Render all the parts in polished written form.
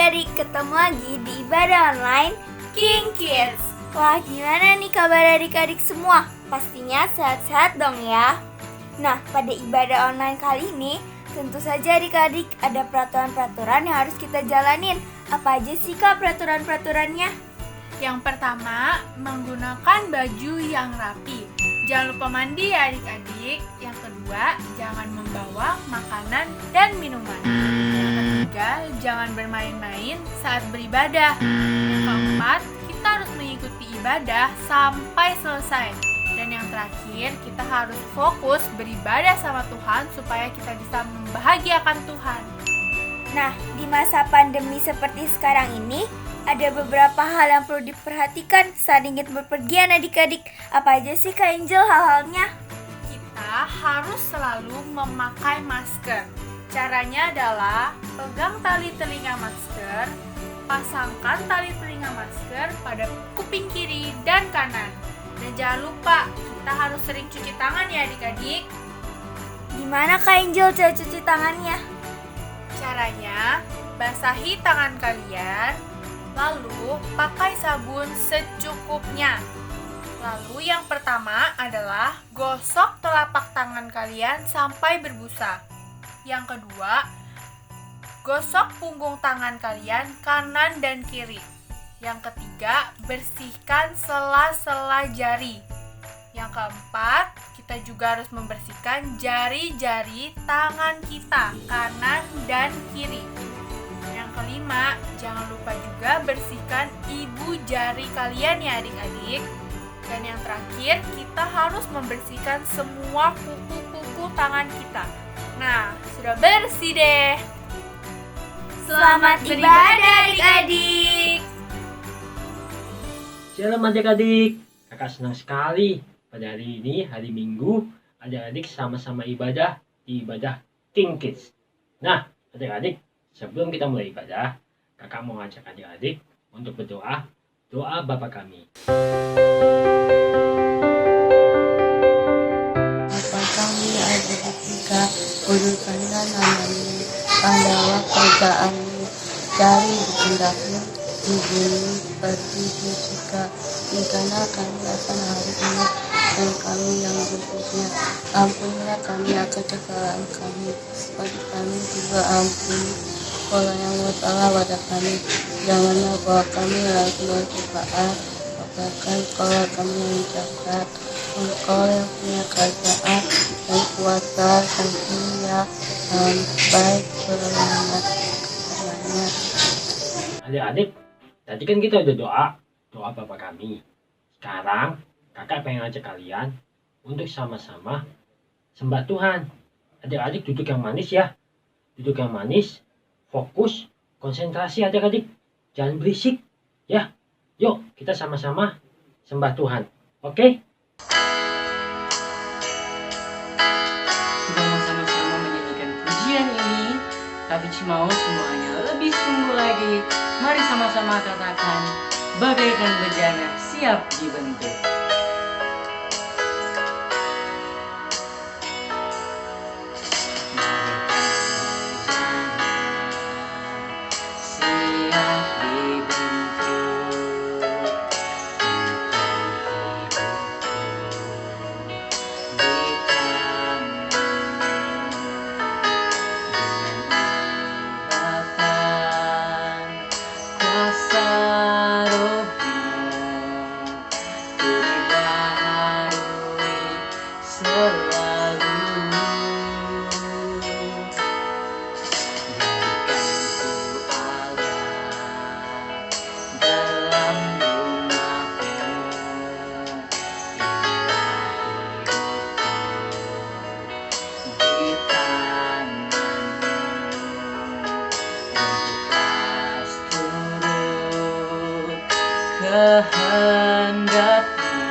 adik-adik, ketemu lagi di ibadah online King Kids. Wah, gimana nih kabar adik-adik semua? Pastinya sehat-sehat dong ya. Nah, pada ibadah online kali ini, tentu saja adik-adik ada peraturan-peraturan yang harus kita jalanin. Apa aja sih Kak peraturan-peraturannya? Yang pertama, menggunakan baju yang rapi. Jangan lupa mandi ya adik-adik. Yang kedua, jangan membawa makanan dan minuman. Yang ketiga, jangan bermain-main saat beribadah. Yang keempat, kita harus mengikuti ibadah sampai selesai. Dan yang terakhir, kita harus fokus beribadah sama Tuhan supaya kita bisa membahagiakan Tuhan. Nah, di masa pandemi seperti sekarang ini, ada beberapa hal yang perlu diperhatikan saat ingin berpergian adik-adik. Apa aja sih Kak Angel hal-halnya? Kita harus selalu memakai masker. Caranya adalah pegang tali telinga masker, pasangkan tali telinga masker pada kuping kiri dan kanan. Dan jangan lupa, kita harus sering cuci tangan ya adik-adik. Gimana Kak Angel cara cuci tangannya? Caranya, basahi tangan kalian, lalu pakai sabun secukupnya. Lalu yang pertama adalah gosok telapak tangan kalian sampai berbusa. Yang kedua, gosok punggung tangan kalian kanan dan kiri. Yang ketiga, bersihkan sela-sela jari. Yang keempat, kita juga harus membersihkan jari-jari tangan kita kanan dan kiri. Yang kelima, jangan lupa juga bersihkan ibu jari kalian ya adik-adik. Dan yang terakhir, kita harus membersihkan semua kuku-kuku tangan kita. Nah, sudah bersih deh. Selamat beribadah adik-adik. Shalom adik-adik, kakak senang sekali pada hari ini, hari Minggu, adik-adik sama-sama ibadah di ibadah King Kids. Nah, adik-adik, sebelum kita mulai ibadah, kakak mau ngajak adik-adik untuk berdoa, doa Bapa kami. Bapa kami ada di surga, kuduskanlah namamu, pandawa kerjaanmu, dari kehendakmu di bumi seperti di surga. Berikanlah kami akan hari ini, dan kami yang berdosa, ampunilah kami akan kesalahan kami, seperti kami juga ampuni orang yang bersalah pada kami. Janganlah bawa kami lagi dalam cobaan, bahkan kalau kami yang jahat. Engkau yang punya kerajaan dan kuasa dan dunia sampai selama-lamanya. Adik-adik, tadi kan kita udah doa Bapa kami. Sekarang, kakak pengen ngajak kalian untuk sama-sama sembah Tuhan. Adik-adik duduk yang manis ya. Duduk yang manis, fokus, konsentrasi adik-adik. Jangan berisik, ya. Yuk, kita sama-sama sembah Tuhan. Oke? Kita mau sama-sama menyanyikan pujian ini, tapi mau semuanya lebih sungguh lagi. Mari sama-sama katakan, bagaikan bejana siap dibentuk. Kehendakmu,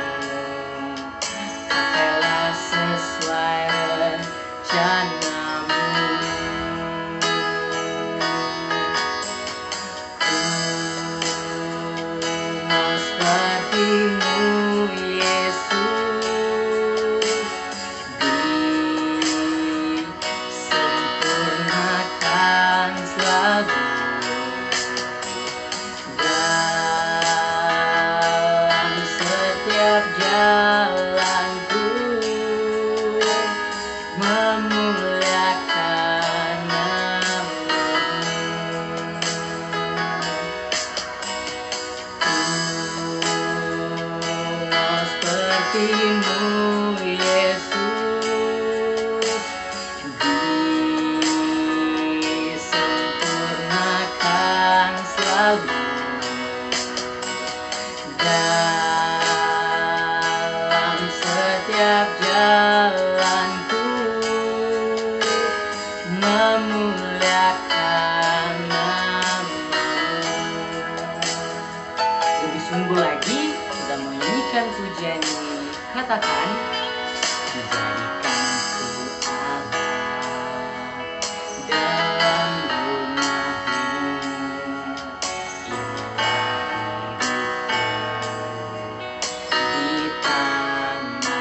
pakailah sesuai rencanamu. Ku mau sepertimu, Yesus, disempurnakan selalu. memuliakan nama-Mu. Lebih sungguh lagi kita menyanyikan pujian ini. Katakan, jadikanku Allah dalam rumah-Mu. Inilah hidupku di tangan-Mu.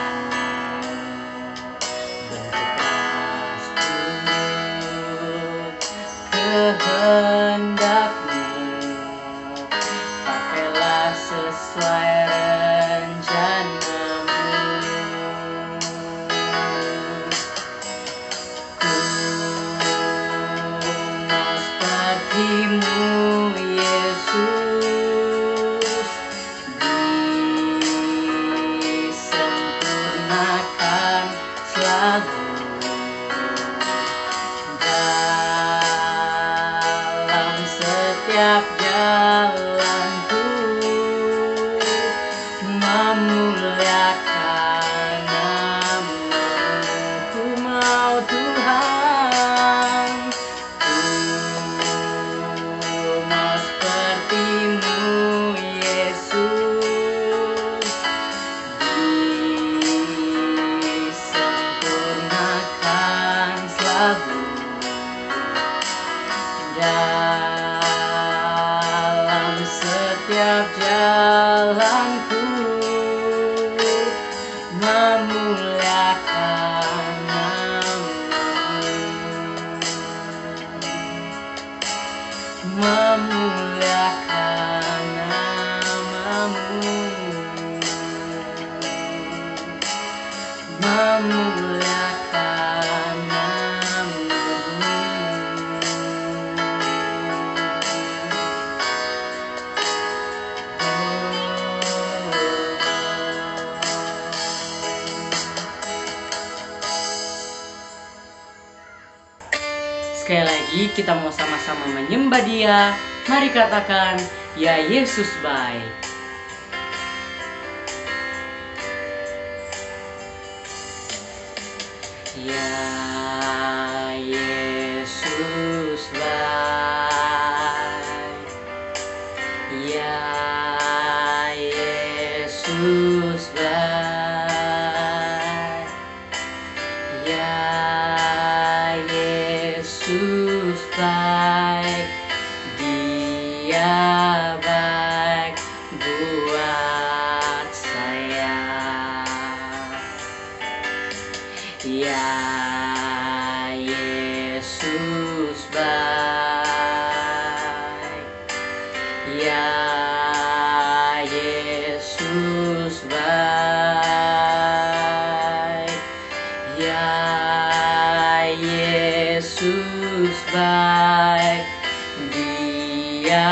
Bentuklah seluruh kehendak-Mu. Pakailah sesuai rencana-Mu. Ku mau seperti-Mu, Yesus, disempurnakan selalu dalam setiap jalanku, memuliakan nama-Mu. Ku mau Tuhan, ku mau seperti-Mu, Yesus, disempurnakan selalu dalam setiap jalanku, memuliakan nama-Mu. Memuliakan nama-Mu. Memuliakan nama-Mu. Sekali lagi kita mau sama-sama menyembah Dia. Mari katakan, ya Yesus baik. Ya Yesus baik. Ya Yesus baik. Ya Yesus baik. Dia baik buat saya. Ya Yesus baik. Ya Yesus baik. Ya Yesus baik. Dia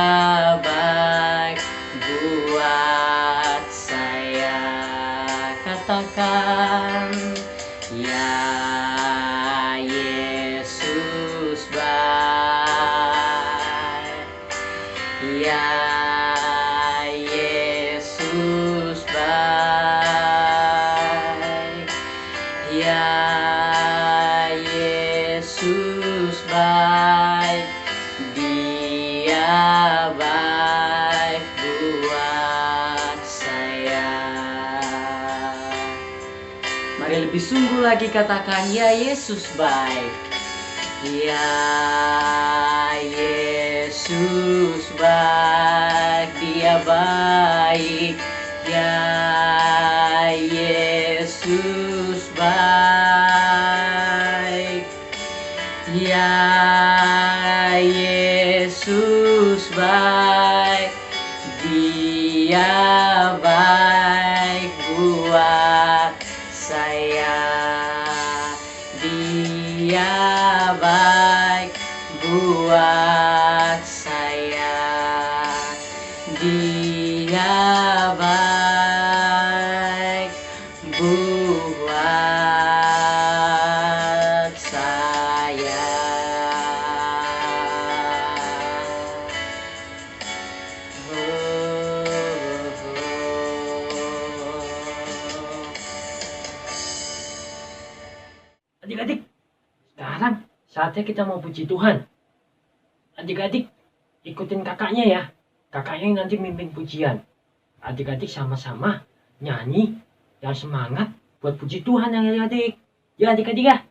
baik buat saya. Katakan, ya Yesus baik. Ya Yesus baik. Ya Yesus baik. Dia baik buat saya. Mari lebih sungguh lagi katakan, ya Yesus baik. Ya Yesus baik. Dia baik. Ya Yesus baik. Ya Yesus baik. Dia baik buat saya. Dia baik buat saya. Dia baik buat saya. Adik-adik, sekarang saatnya kita mau puji Tuhan. Adik-adik, ikutin kakaknya ya. Kakaknya yang nanti mimpin pujian. Adik-adik sama-sama nyanyi yang semangat buat puji Tuhan yang adik-adik. Ya adik-adik ya.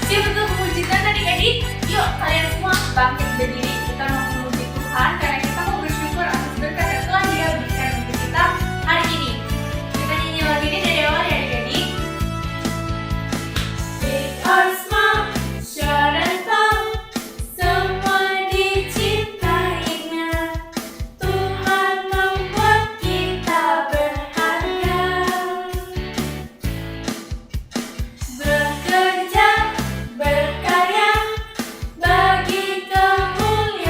Siap untuk memuji Tuhan adik-adik? Yuk kalian semua bangkit berdiri. Kita mau memuji Tuhan karena kita mau bersyukur atas berkat yang telah Dia berikan untuk kita hari ini. Kita nyanyi lagu ini dari awal ya adik-adik. Big or small, short and tall, semua dicintainya. Tuhan membuat kita berharga. Bekerja, berkarya, bagi kemuliaan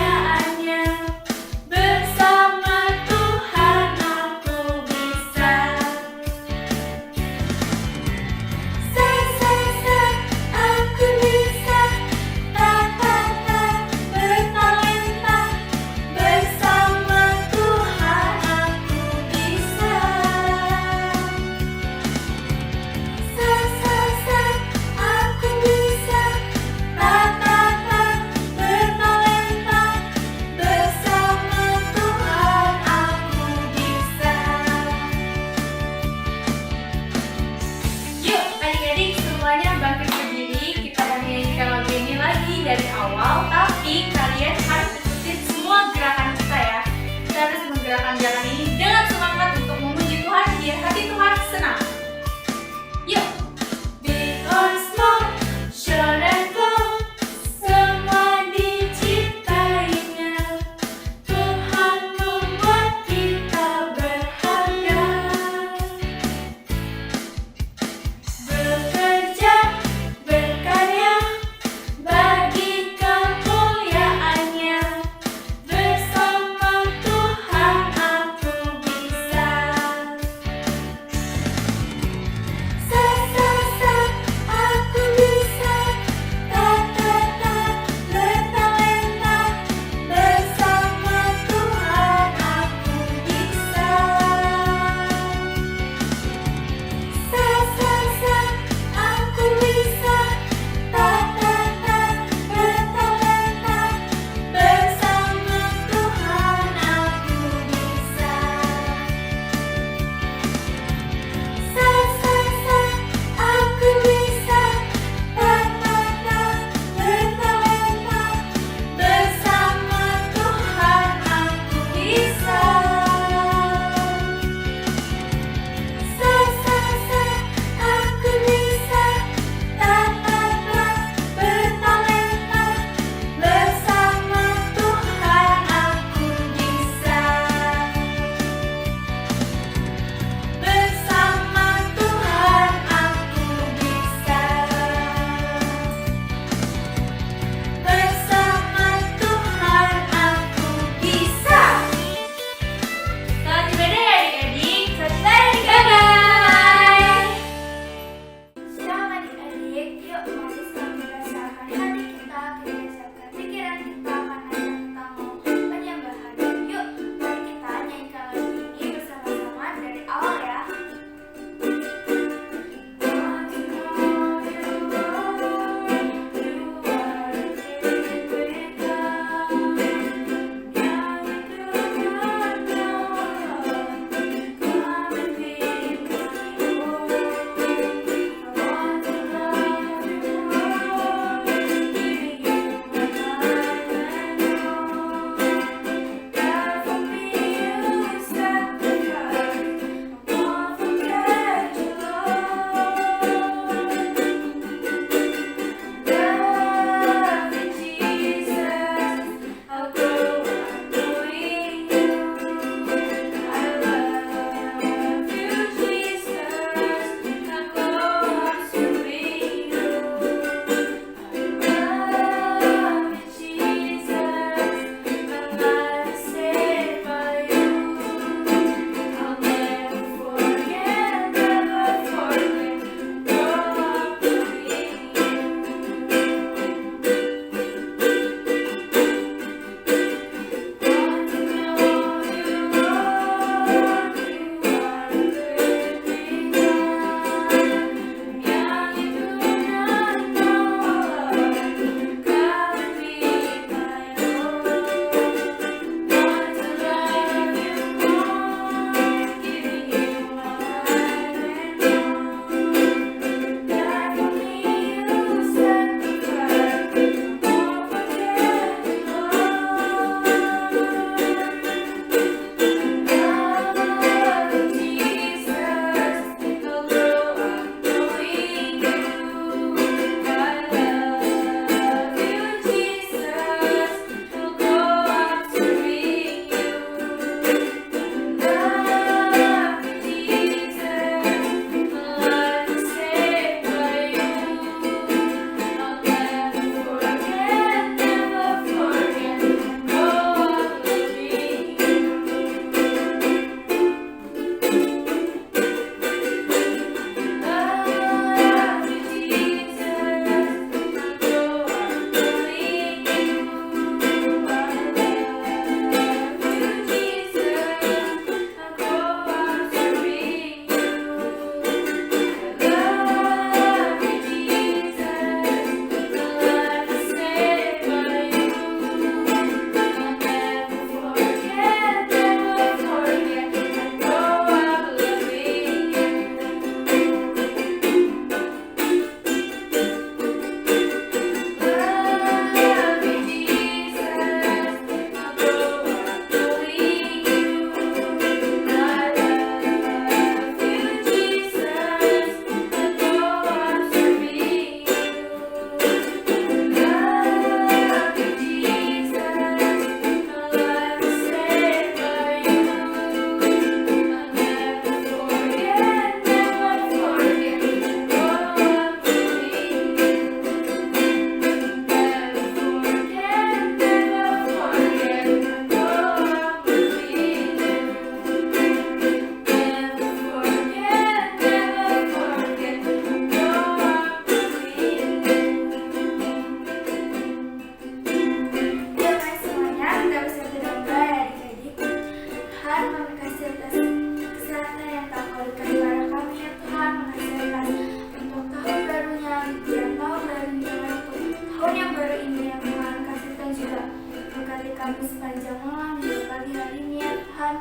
kami sepanjang malam hingga pagi harinya ya Tuhan.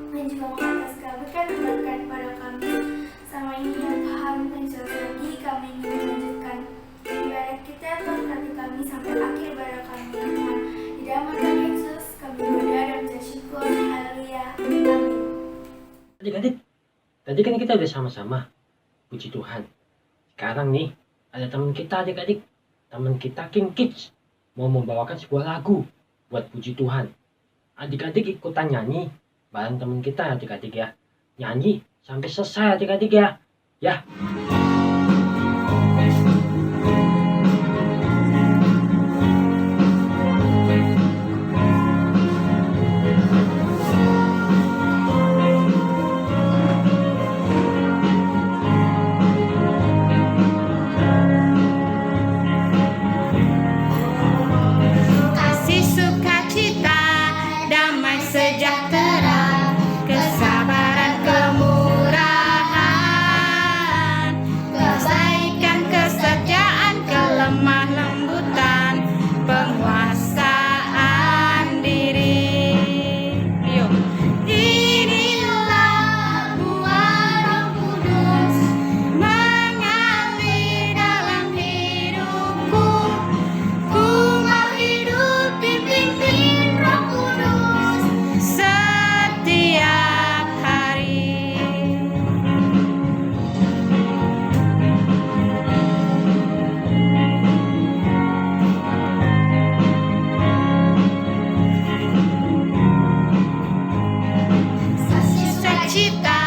Dan juga mengataskan berkat pada kami sama ini ya Tuhan. Dan jelas lagi kami ingin melanjutkan ibadah kita ya Tuhan, berkati kami sampai akhir ibadah kami ya Tuhan. Di dalam nama Yesus kami berdoa dan bersyukur. Haleluya. Amin. Adik-adik, tadi kan kita udah sama-sama puji Tuhan. Sekarang nih, ada teman kita adik-adik, teman kita King Kids mau membawakan sebuah lagu buat puji Tuhan. Adik-adik ikutan nyanyi bareng teman kita adik-adik ya. Nyanyi sampai selesai adik-adik ya. Ya. Kasih sukacita, damai sejahtera, kesabaran, kemurahan, kebaikan, kesetiaan, kelemah lembutan, penguasaan diri. Yuk. Inilah buah Roh Kudus mengalir dalam hidupku. Ku mau hidup dipimpin Roh Kudus setiap hari. Sukacita,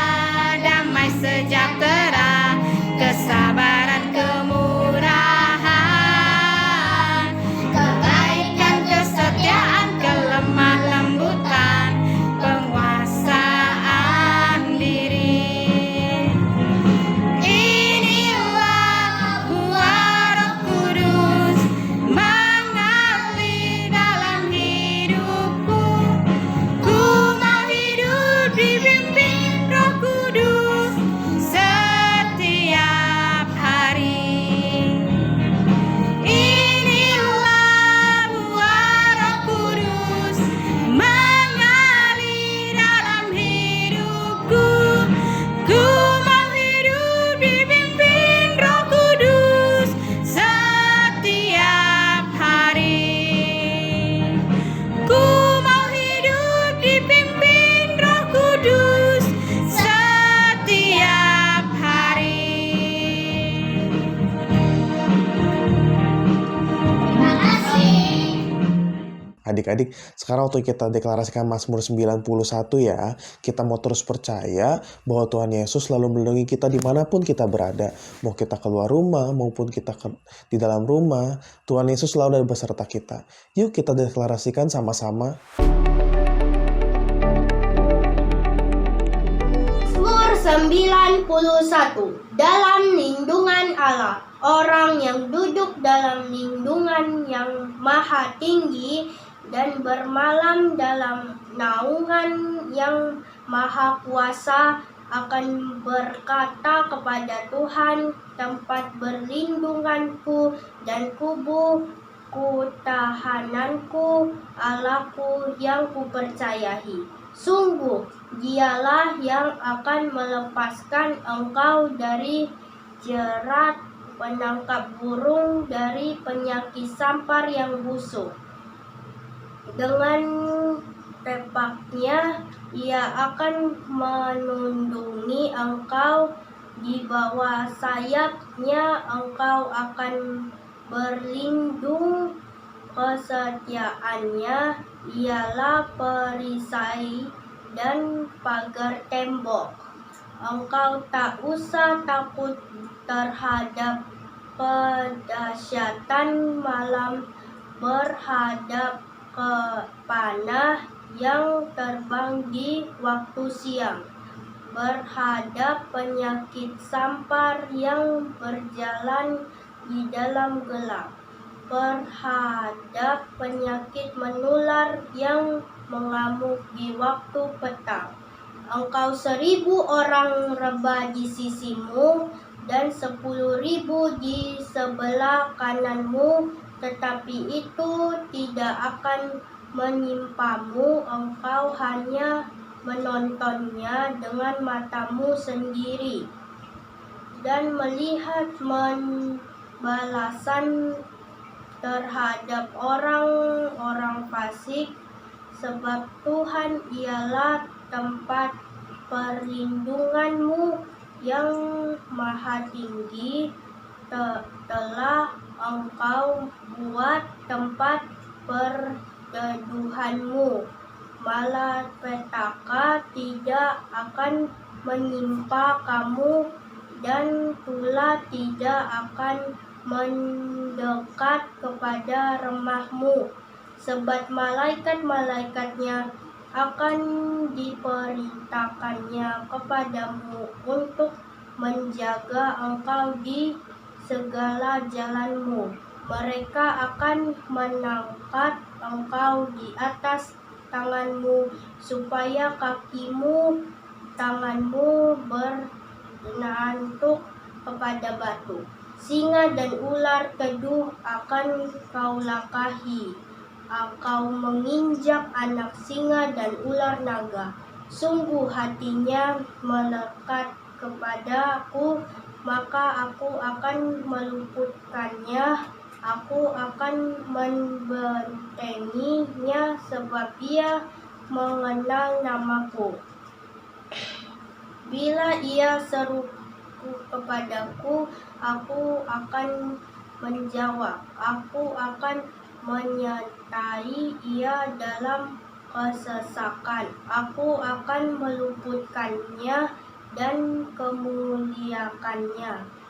damai sejahtera, kesabaran, kemurahan, kebaikan, kesetiaan, kelemah lembutan, penguasaan diri. Inilah buah Roh Kudus mengalir dalam hidupku. Ku mau hidup dipimpin Roh Kudus setiap hari. Inilah buah Roh Kudus mengalir dalam hidupku. Ku mau hidup dipimpin Roh Kudus setiap hari. Ku mau hidup dipimpin Roh Kudus setiap hari. Terima kasih. Adik-adik, sekarang waktu kita deklarasikan Mazmur 91 ya, kita mau terus percaya bahwa Tuhan Yesus selalu melindungi kita dimanapun kita berada. Mau kita keluar rumah, maupun kita di dalam rumah, Tuhan Yesus selalu ada beserta kita. Yuk kita deklarasikan sama-sama. Mazmur 91. Dalam lindungan Allah, orang yang duduk dalam lindungan yang maha tinggi dan bermalam dalam naungan yang maha kuasa akan berkata kepada Tuhan, tempat berlindunganku dan kubu tahananku, Allahku yang kupercayai. Sungguh, Dialah yang akan melepaskan engkau dari jerat penangkap burung, dari penyakit sampar yang busuk. Dengan tepaknya Ia akan melindungi engkau, di bawah sayapnya engkau akan berlindung. Kesetiaannya ialah perisai dan pagar tembok. Engkau tak usah takut terhadap pedahsyatan malam, berhadap ke panah yang terbang di waktu siang, berhadap penyakit sampar yang berjalan di dalam gelap, berhadap penyakit menular yang mengamuk di waktu petang. Engkau 1.000 orang rebah di sisimu dan 10.000 di sebelah kananmu, tetapi itu tidak akan menimpamu, engkau hanya menontonnya dengan matamu sendiri dan melihat balasan terhadap orang-orang fasik, sebab Tuhan ialah tempat perlindunganmu yang maha tinggi. Telah engkau buat tempat perteduhanmu, malapetaka tidak akan menimpa kamu dan tulah tidak akan mendekat kepada rumahmu, sebab malaikat-malaikatnya akan diperintahkannya kepadamu untuk menjaga engkau di segala jalanmu. Mereka akan mengangkat engkau di atas tanganmu, supaya tanganmu bernantuk kepada batu. Singa dan ular teduh akan kau langkahi. Kau menginjak anak singa dan ular naga. Sungguh hatinya melekat kepadaku, maka aku akan meluputkannya. Aku akan membentenginya, sebab ia mengenal namaku. Bila ia seru kepadaku, aku akan menjawab. Aku akan menyertai ia dalam kesesakan. Aku akan meluputkannya dan kemuliakannya.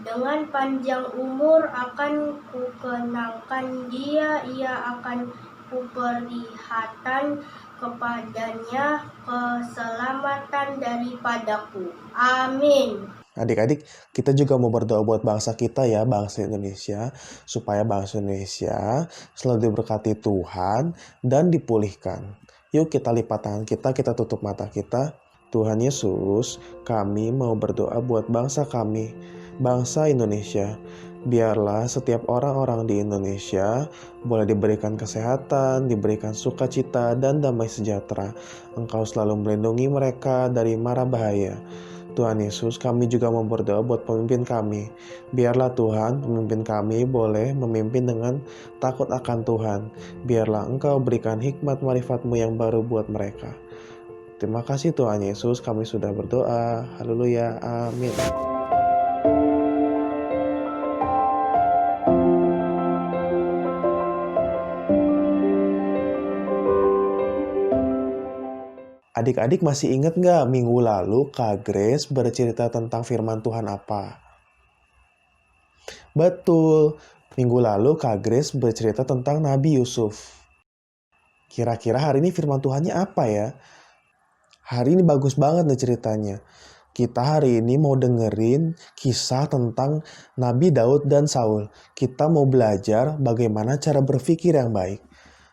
Dengan panjang umur akan kukenangkan dia, ia akan kuperlihatkan kepadanya keselamatan daripadaku. Amin. Adik-adik, kita juga mau berdoa buat bangsa kita ya, bangsa Indonesia, supaya bangsa Indonesia selalu diberkati Tuhan dan dipulihkan. Yuk kita lipat tangan kita tutup mata kita. Tuhan Yesus, kami mau berdoa buat bangsa kami, bangsa Indonesia. Biarlah setiap orang-orang di Indonesia boleh diberikan kesehatan, diberikan sukacita dan damai sejahtera. Engkau selalu melindungi mereka dari mara bahaya. Tuhan Yesus, kami juga mau berdoa buat pemimpin kami. Biarlah Tuhan, pemimpin kami boleh memimpin dengan takut akan Tuhan. Biarlah Engkau berikan hikmat marifat-Mu yang baru buat mereka. Terima kasih Tuhan Yesus, kami sudah berdoa. Haleluya, amin. Adik-adik masih ingat nggak minggu lalu Kak Grace bercerita tentang firman Tuhan apa? Betul, minggu lalu Kak Grace bercerita tentang Nabi Yusuf. Kira-kira hari ini firman Tuhannya apa ya? Hari ini bagus banget nih ceritanya. Kita hari ini mau dengerin kisah tentang Nabi Daud dan Saul. Kita mau belajar bagaimana cara berpikir yang baik.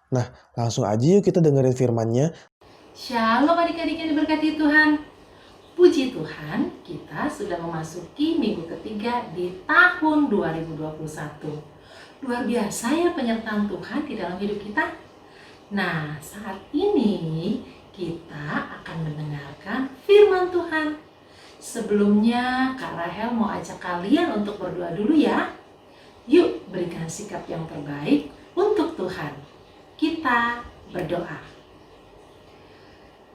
Nah, langsung aja yuk kita dengerin firman-Nya. Shalom adik-adik yang diberkati Tuhan. Puji Tuhan, kita sudah memasuki minggu ketiga di tahun 2021. Luar biasa ya penyertaan Tuhan di dalam hidup kita. Nah, saat ini kita akan mendengarkan firman Tuhan. Sebelumnya, Kak Rahel mau ajak kalian untuk berdoa dulu ya. Yuk, berikan sikap yang terbaik untuk Tuhan. Kita berdoa.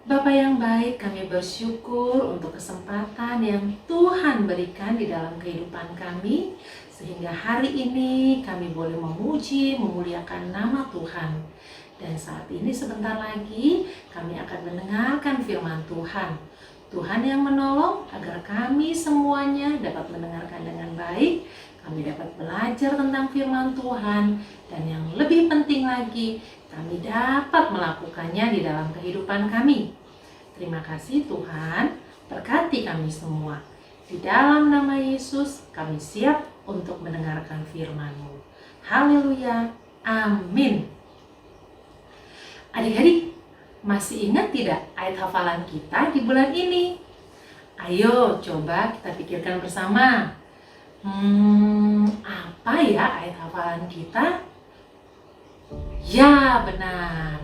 Bapa yang baik, kami bersyukur untuk kesempatan yang Tuhan berikan di dalam kehidupan kami, sehingga hari ini kami boleh memuji, memuliakan nama Tuhan. Dan saat ini sebentar lagi kami akan mendengarkan firman Tuhan. Tuhan yang menolong agar kami semuanya dapat mendengarkan dengan baik, kami dapat belajar tentang firman Tuhan, dan yang lebih penting lagi, kami dapat melakukannya di dalam kehidupan kami. Terima kasih Tuhan, berkati kami semua. Di dalam nama Yesus, kami siap untuk mendengarkan firman-Mu. Haleluya, amin. Adik-adik, masih ingat tidak ayat hafalan kita di bulan ini? Ayo coba kita pikirkan bersama. Apa ya ayat hafalan kita? Ya, benar.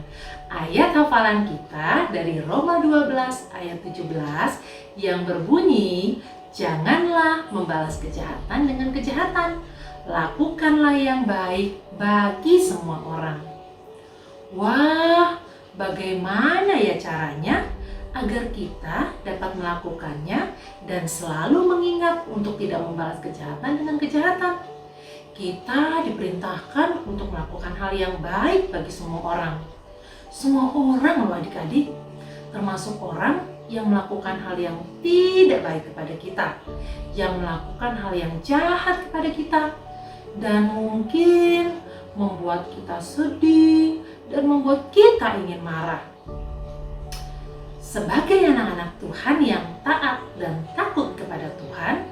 Ayat hafalan kita dari Roma 12 ayat 17 yang berbunyi, janganlah membalas kejahatan dengan kejahatan. Lakukanlah yang baik bagi semua orang. Wah, bagaimana ya caranya agar kita dapat melakukannya dan selalu mengingat untuk tidak membalas kejahatan dengan kejahatan? Kita diperintahkan untuk melakukan hal yang baik bagi semua orang. Semua orang loh adik-adik, termasuk orang yang melakukan hal yang tidak baik kepada kita, yang melakukan hal yang jahat kepada kita, dan mungkin membuat kita sedih dan membuat kita ingin marah. Sebagai anak-anak Tuhan yang taat dan takut kepada Tuhan,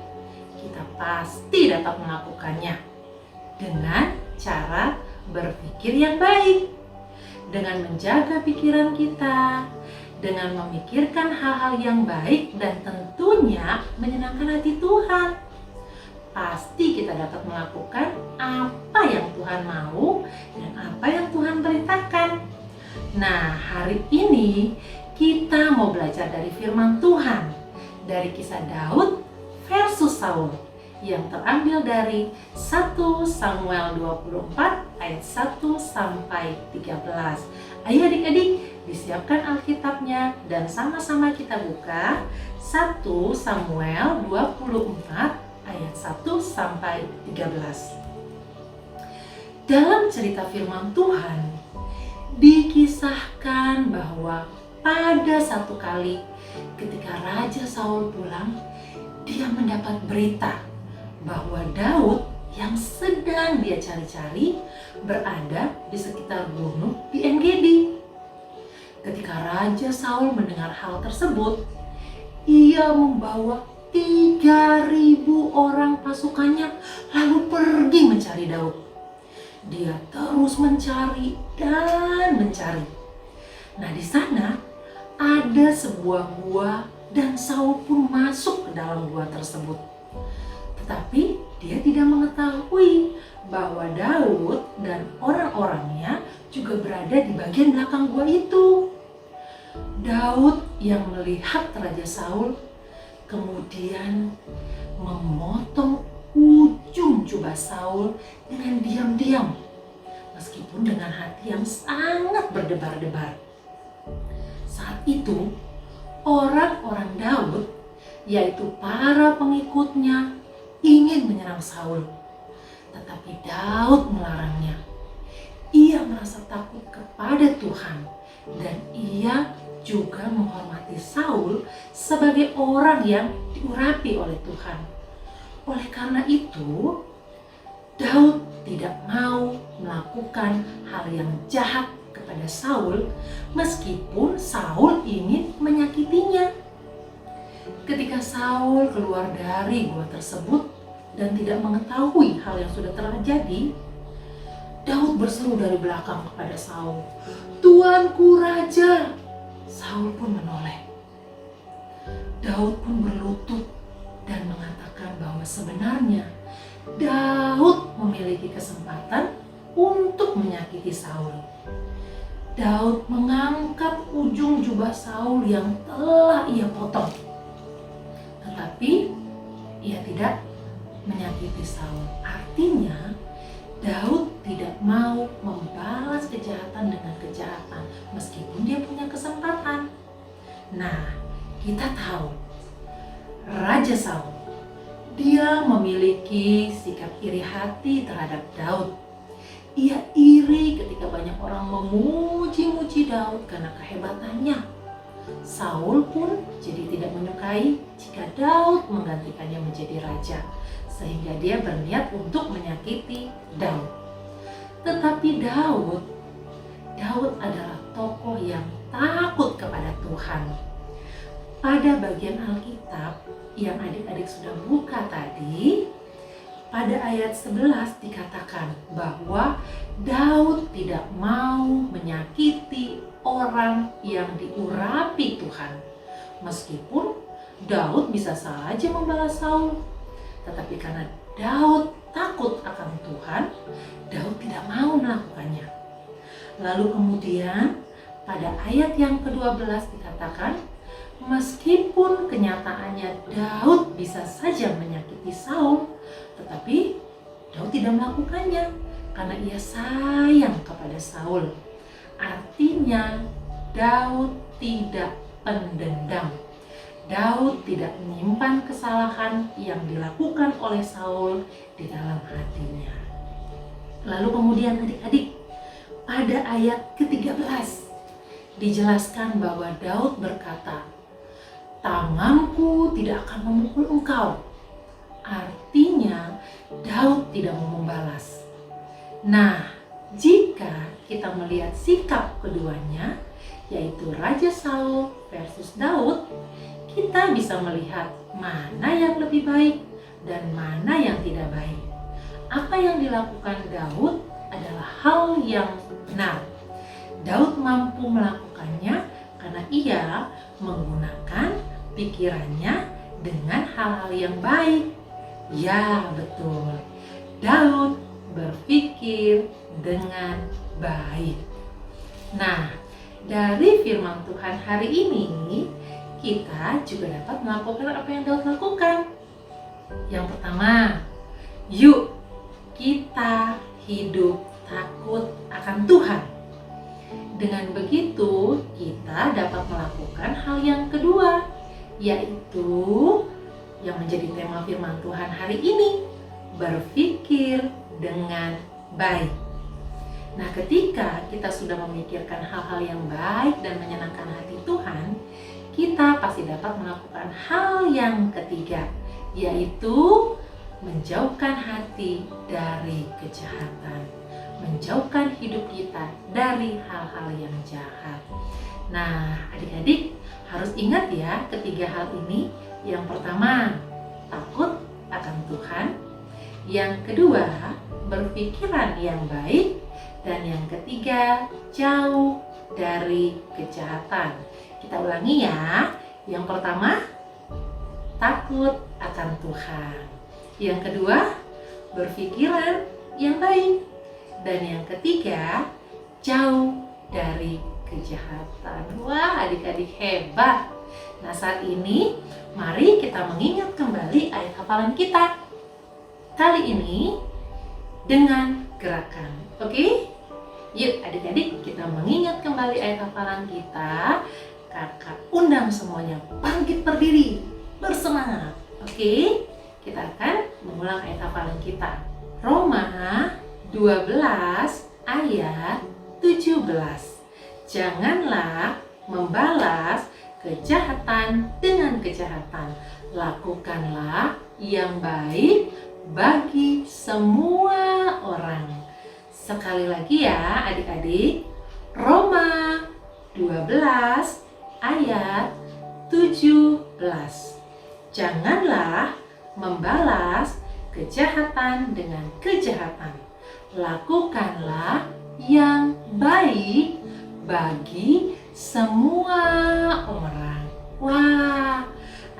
kita pasti dapat melakukannya dengan cara berpikir yang baik, dengan menjaga pikiran kita, dengan memikirkan hal-hal yang baik dan tentunya menyenangkan hati Tuhan. Pasti kita dapat melakukan apa yang Tuhan mau dan apa yang Tuhan perintahkan. Nah, hari ini kita mau belajar dari firman Tuhan, dari kisah Daud versus Saul yang terambil dari 1 Samuel 24 ayat 1 sampai 13. Ayo adik-adik, disiapkan Alkitabnya dan sama-sama kita buka 1 Samuel 24 ayat 1 sampai 13. Dalam cerita firman Tuhan dikisahkan bahwa pada satu kali ketika Raja Saul pulang, dia mendapat berita bahwa Daud yang sedang dia cari-cari berada di sekitar gunung di En-Gedi. Ketika Raja Saul mendengar hal tersebut, ia membawa 3.000 orang pasukannya lalu pergi mencari Daud. Dia terus mencari dan mencari. Nah, di sana ada sebuah gua dan Saul pun masuk ke dalam gua tersebut. Tetapi dia tidak mengetahui bahwa Daud dan orang-orangnya juga berada di bagian belakang gua itu. Daud yang melihat Raja Saul kemudian memotong ujung jubah Saul dengan diam-diam, meskipun dengan hati yang sangat berdebar-debar. Saat itu orang-orang Daud, yaitu para pengikutnya, ingin menyerang Saul, tetapi Daud melarangnya. Ia merasa takut kepada Tuhan dan ia juga menghormati Saul sebagai orang yang diurapi oleh Tuhan. Oleh karena itu, Daud tidak mau melakukan hal yang jahat kepada Saul meskipun Saul ingin menyakitinya. Ketika Saul keluar dari gua tersebut dan tidak mengetahui hal yang sudah terjadi, Daud berseru dari belakang kepada Saul, "Tuanku Raja!" Saul pun menoleh. Daud pun berlutut dan mengatakan bahwa sebenarnya Daud memiliki kesempatan untuk menyakiti Saul. Daud mengangkat ujung jubah Saul yang telah ia potong. Tetapi ia tidak menyakiti Saul. Artinya Daud tidak mau membalas kejahatan dengan kejahatan meskipun dia punya kesempatan. Nah, kita tahu Raja Saul, dia memiliki sikap iri hati terhadap Daud. Ia iri ketika banyak orang memuji-muji Daud karena kehebatannya. Saul pun jadi tidak menyukai jika Daud menggantikannya menjadi raja, sehingga dia berniat untuk menyakiti Daud. Tetapi Daud adalah tokoh yang takut kepada Tuhan. Pada bagian Alkitab yang adik-adik sudah buka tadi, pada ayat 11 dikatakan bahwa Daud tidak mau menyakiti orang yang diurapi Tuhan. Meskipun Daud bisa saja membalas Saul, tetapi karena Daud takut akan Tuhan, Daud tidak mau melakukannya. Lalu kemudian pada ayat yang ke-12 dikatakan, meskipun kenyataannya Daud bisa saja menyakiti Saul, tetapi Daud tidak melakukannya karena ia sayang kepada Saul. Artinya Daud tidak pendendam. Daud tidak menyimpan kesalahan yang dilakukan oleh Saul di dalam hatinya. Lalu kemudian adik-adik, pada ayat ke-13 dijelaskan bahwa Daud berkata, tanganku tidak akan memukul engkau. Artinya Daud tidak mau membalas. Nah, jika kita melihat sikap keduanya, yaitu Raja Saul versus Daud, kita bisa melihat mana yang lebih baik dan mana yang tidak baik. Apa yang dilakukan Daud adalah hal yang benar. Daud mampu melakukannya karena ia menggunakan pikirannya dengan hal-hal yang baik. Ya, betul. Daud berpikir dengan baik. Nah, dari firman Tuhan hari ini, kita juga dapat melakukan apa yang Daud lakukan. Yang pertama, yuk kita hidup takut akan Tuhan. Dengan begitu, kita dapat melakukan hal yang kedua, yaitu yang menjadi tema firman Tuhan hari ini, berpikir dengan baik. Nah, ketika kita sudah memikirkan hal-hal yang baik dan menyenangkan hati Tuhan, kita pasti dapat melakukan hal yang ketiga, yaitu menjauhkan hati dari kejahatan, menjauhkan hidup kita dari hal-hal yang jahat. Nah, adik-adik harus ingat ya ketiga hal ini. Yang pertama, takut akan Tuhan. Yang kedua, berpikiran yang baik. Dan yang ketiga, jauh dari kejahatan. Kita ulangi ya. Yang pertama, takut akan Tuhan. Yang kedua, berpikiran yang baik. Dan yang ketiga, jauh dari kejahatan. Wah, adik-adik hebat. Nah, saat ini mari kita mengingat kembali ayat hafalan kita. Kali ini dengan gerakan. Oke? Yuk adik-adik, kita mengingat kembali ayat hafalan kita. Kakak undang semuanya bangkit berdiri, bersemangat. Oke? Kita akan mengulang ayat hafalan kita. Roma 12 ayat 17. Janganlah membalas kejahatan dengan kejahatan. Lakukanlah yang baik bagi semua orang. Sekali lagi ya adik-adik. Roma 12 ayat 17. Janganlah membalas kejahatan dengan kejahatan. Lakukanlah yang baik bagi semua orang. Wah,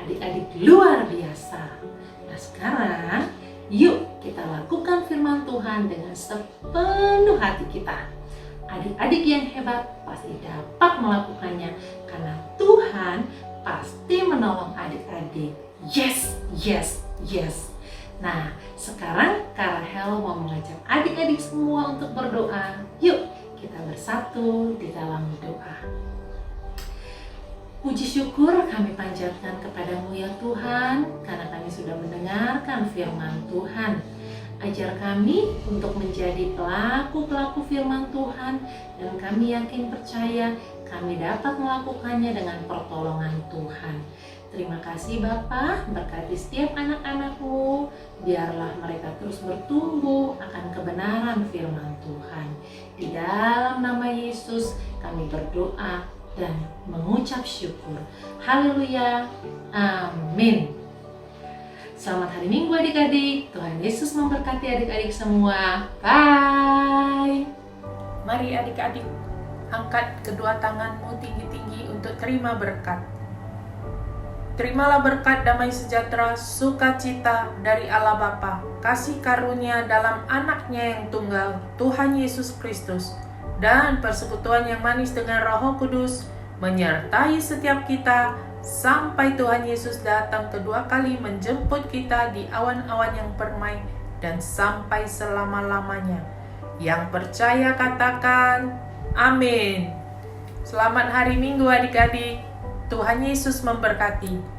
adik-adik luar biasa. Nah, sekarang yuk kita lakukan firman Tuhan dengan sepenuh hati kita. Adik-adik yang hebat pasti dapat melakukannya karena Tuhan pasti menolong adik-adik. Yes, yes, yes. Nah, sekarang Kak Rahel mau mengajak adik-adik semua untuk berdoa. Yuk, kita bersatu di dalam doa. Puji syukur kami panjatkan kepadamu ya Tuhan, karena kami sudah mendengarkan firman Tuhan. Ajar kami untuk menjadi pelaku-pelaku firman Tuhan, dan kami yakin percaya kami dapat melakukannya dengan pertolongan Tuhan. Terima kasih Bapa, berkati setiap anak-anakmu, biarlah mereka terus bertumbuh akan kebenaran firman Tuhan. Di dalam nama Yesus kami berdoa dan mengucap syukur. Haleluya, amin. Selamat hari Minggu adik-adik. Tuhan Yesus memberkati adik-adik semua. Bye. Mari adik-adik, angkat kedua tanganmu tinggi-tinggi untuk terima berkat. Terimalah berkat damai sejahtera, sukacita dari Allah Bapa, kasih karunia dalam anaknya yang tunggal, Tuhan Yesus Kristus, dan persekutuan yang manis dengan Roh Kudus menyertai setiap kita sampai Tuhan Yesus datang kedua kali menjemput kita di awan-awan yang permai dan sampai selama-lamanya. Yang percaya katakan amin. Selamat hari Minggu adik-adik. Tuhan Yesus memberkati.